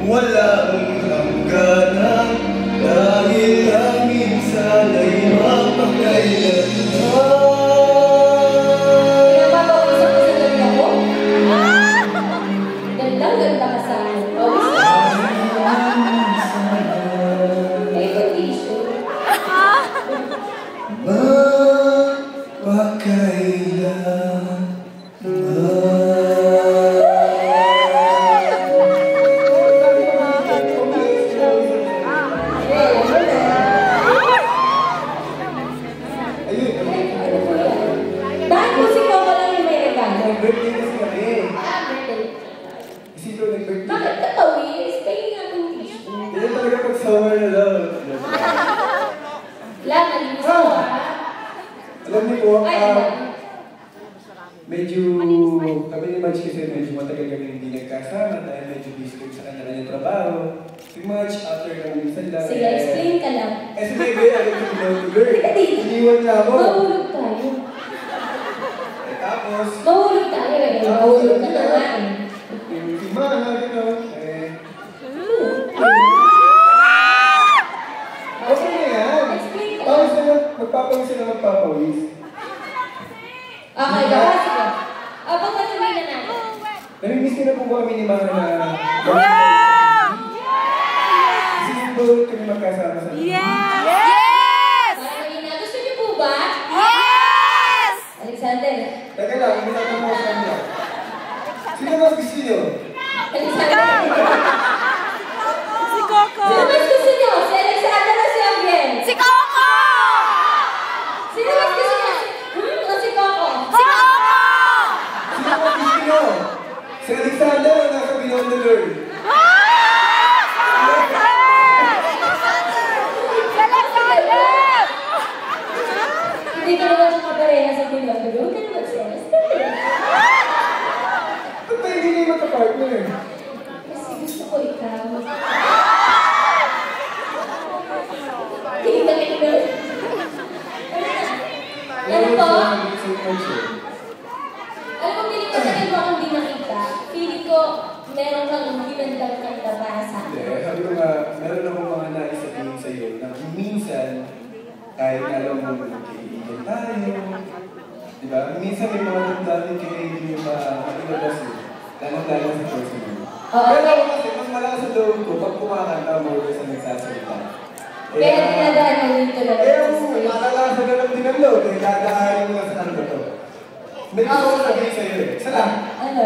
walang hangganan dahil ang minsan ay mapakailan. Pinapapawisa ko sa ganda ko? Ganda ka sa akin. May condition. Mapakailan. Bakit mo si Coco lang yung may regalo? Birthday kasi kami. Birthday. Isipin ko nag-birthday. Bakit ka tawis? Pahing nga ng tissue. Hindi talaga pag-summer na lang. Wala, nalinis ko Alam niyo po, Ay, medyo kami ni March kasi medyo matagal kami hindi nagkasama dahil medyo busy kami sa kanya-kanyang trabaho. Si March, after ng minsan lang. sige, explain ka lang. Si Bebe, alam ko si girl. Teka dito. Iniwan niya ako. Mahulog tayo. Tapos, Mahulog tayo eh. Mahulog ka na nga eh. si Mana, gano'n. Okay na yan. Explain ka Tapos lang. na, magpapawis sila magpapawis. Okay, gawa sige. Pagpatuloy na natin. Namimiss ko na po kami ni Mana na kasi yung bawal kami magkasama sa Gusto niyo po ba? Alexander. Teka lang, hindi natin mo sa kanya. Sino mas gusto niyo? Alexander. Si Coco! Sino mas gusto niyo? Si Alexander o si Abiel? Si Coco! Sino mas gusto niyo? O si Coco? Si Coco! Sino mas gusto niyo? Si Alexander o nasa Beyond the Girl? Hindi ka naman siya kapareha sa Binondo. Huwag ka naman siya. Ba't tayo hindi kayo magka-partner? Kasi gusto ko ikaw. Hindi ka tingnan. Ano po? Alam mo, piling matagal mo akong di nakita. Piling ko, meron kang ginandang kanta para sa akin. Hindi, sabi ko nga, meron akong mga nais sabihin sa'yo na minsan, kahit alam mo magkaibigan tayo, di ba? Minsan may mga damdamin kaibigan yung mailabas mo, lalo-lalo sa personal. Pero ako kasi, mas malakas sa loob ko pag kumakanta mo sa nagsasalita. Kaya dinadaan mo dito lang. Kaya makakalasan na lang din ang loob, eh, dadaanin mo lang sa kanto to. May gusto ko sabihin sa'yo eh. Isa lang. Ano?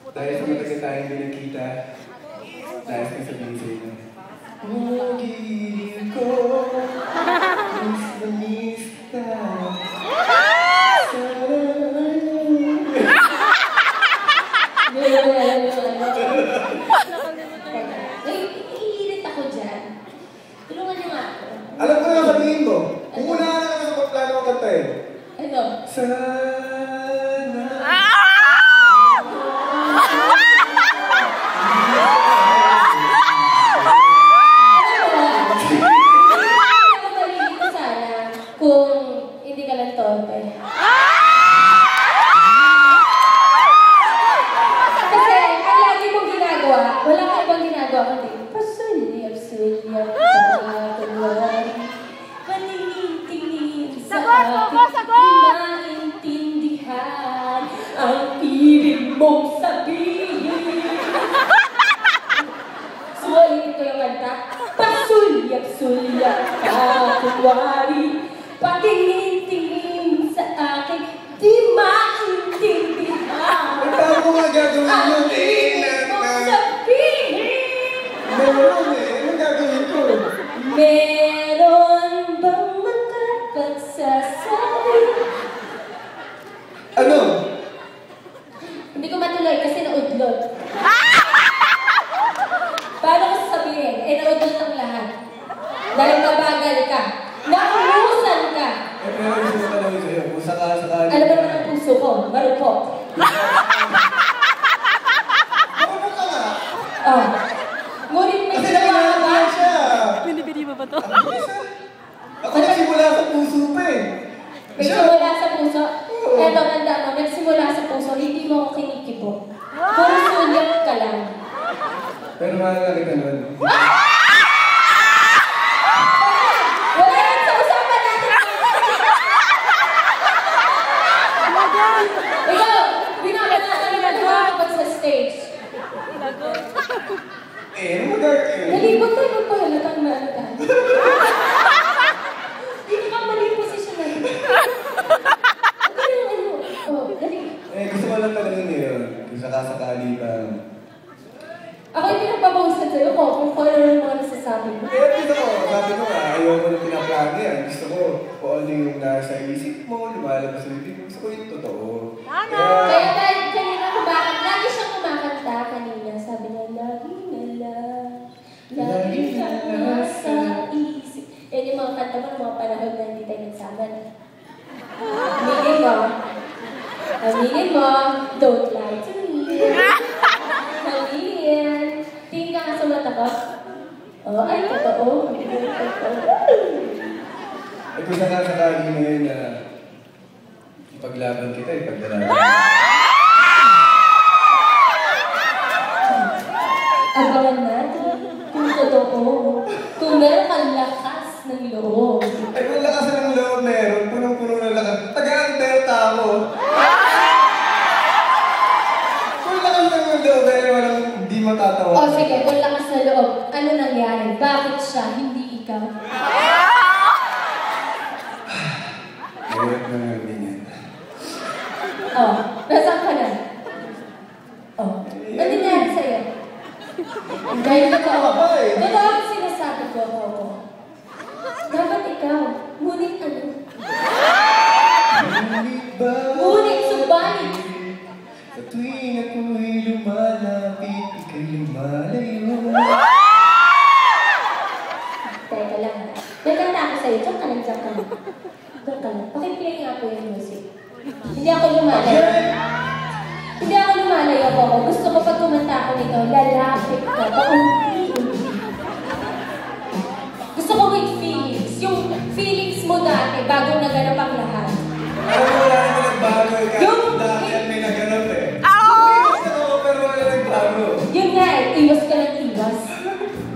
Dahil sa matagal tayong hindi nagkita, dahil sa sabihin sa'yo na, Pag-ibig ko, miss na miss ka. Naiirit ako dyan. Tulungan niyo nga ako. Alam ko na sabihin mo. Kung una na ka sa pagplano ng kanta eh. Ano? Sana. Kung hindi ka lang torpe. Kasi, ang lagi mong ginagawa, wala ka ibang ginagawa kundi pasulyap-sulyap ka kunwari. Paningin-tingin sa akin, di maintindihan ang ibig mong sabihin. Suwalitin ko yung kanta. Pasulyap-sulyap ka kunwari. Patingin-tingin sa akin, di maintindihan. Ay, paano mo nga gagawin Ang yun eh? ibig mong sabihin. Meron eh. Anong gagawin ko? Meron bang makapagsasabi? Ano? Hindi ko matuloy kasi naudlot. Paano ko sasabihin? Naudlot ang lahat. Dahil mabagal ka. Naurusan ka. Eh, pero gusto ko talaga sa'yo. Kung sakali. Alam mo naman ang puso ko. Marupok. Ano ka nga? Oh. Ngunit may Kasi ginawa ka ba? nakilala siya. Binibili mo ba to? Ako nagsimula sa puso pa eh. Nagsimula sa puso? Eto, tanda mo. Nagsimula sa puso, hindi mo ako kinikibo. Puro sulyap ka lang. Pero mahal na kita nun. Wala yan sa usapan natin. Ikaw, binabanatan na kapag sa stage. Ano mag-arte? Nalibot tayo magpahalatang maalagaan. Hindi ka mali yung posisyon natin. Dali. Gusto ko lang talaga yun. Kung sakasakali pa. Ako yung pinagpapawisan sa'yo ko kung ano yung mga nasasabi mo. Gusto ko, sabi ko nga, ayaw ko na pinaplano yan. Gusto ko kung ano yung nasa isip mo, lumalabas sa bibig. Gusto ko yung totoo. Kaya dahil kanina kumakanta, lagi siyang kumakanta kanina. Sabi niya, lagi na lang, lagi ka nasa isip. Yan yung mga kanta mo ng mga panahon na hindi tayo nagsama na. Aminin mo, don't lie to me. Aminin. Tingin ka nga sa mata ko. Oh, ay, totoo. Kung sakasakali ngayon na ipaglaban kita, ipaglaban. Abangan natin kung totoo. Kung meron kang lakas ng loob. Kung lakas ng loob meron, punong-puno ng lakas. Taga-Alberta ako. Kung lakas ng loob meron, walang hindi matatawa. O sige, kung lakas na loob, ano nangyari? Bakit siya, hindi ikaw? Hirap na nga ganyan. Oh, nasaan ka na? Oh, ano nangyari sa'yo? Dahil totoo. Totoo ang sinasabi ko. Dapat ikaw. Ngunit ano? Ngunit subalit. Sa tuwing ako'y lumalapit, ika'y lumalayo. Teka lang ha. Nagkanta ako sa'yo. Diyan ka lang. Diyan ka lang. Pakiplay nga po yung music. Hindi ako lumalayo. Hindi ako lumalayo ako. Gusto ko pag kumanta ako nito, lalapit ka. Paunti-unti. Gusto ko with feelings. Yung feelings mo dati, bago naganap ang lahat. Alam mo, wala naman nagbago eh. Kahit dati yan may naganap eh. Gusto ko, pero wala nagbago. Yun nga eh, iwas ka ng iwas.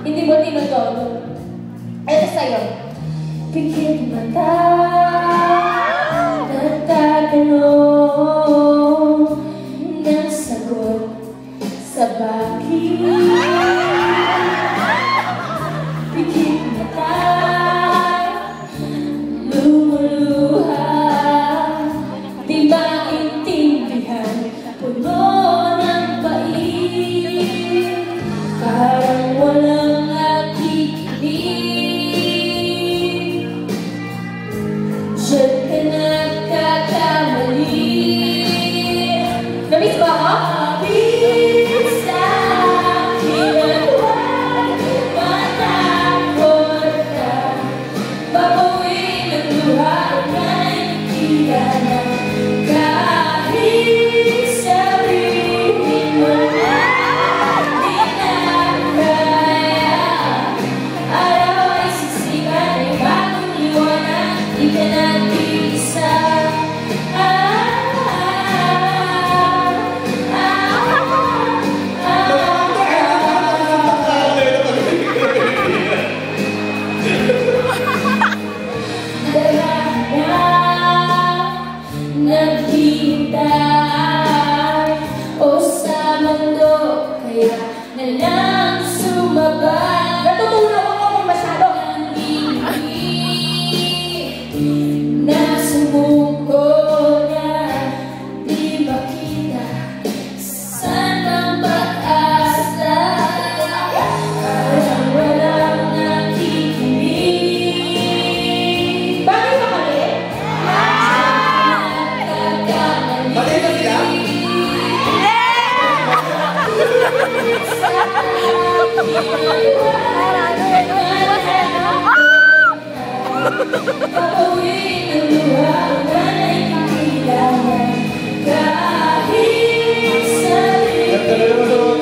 Hindi mo tinotono. Eto sa'yo. Pikit mata, nagtatanong ng sagot sa bakit. Pikit mata, lumuluha, di maintindihan, puno ng pait, parang walang nakikinig. Diyan ka nagkakamali. Namiss ba ako? Habis sa akin at huwag matakot ka. Babuin ang luha na naintindihan na kahit sabihin mo na di na kaya. Araw ay sisikat ay bagong liwanag, di ka nag-iisa. Naghihintay o sa mundo, kaya na lang sumabay. Natutulog ako masyado. Nasumuko na di makita saan ang pag-asa. Parang walang nakikinig. Bakit ba kami? Mali na siya? Papawin ang luha na naiintindihan kahit sabihin. Nagtala naman sa mga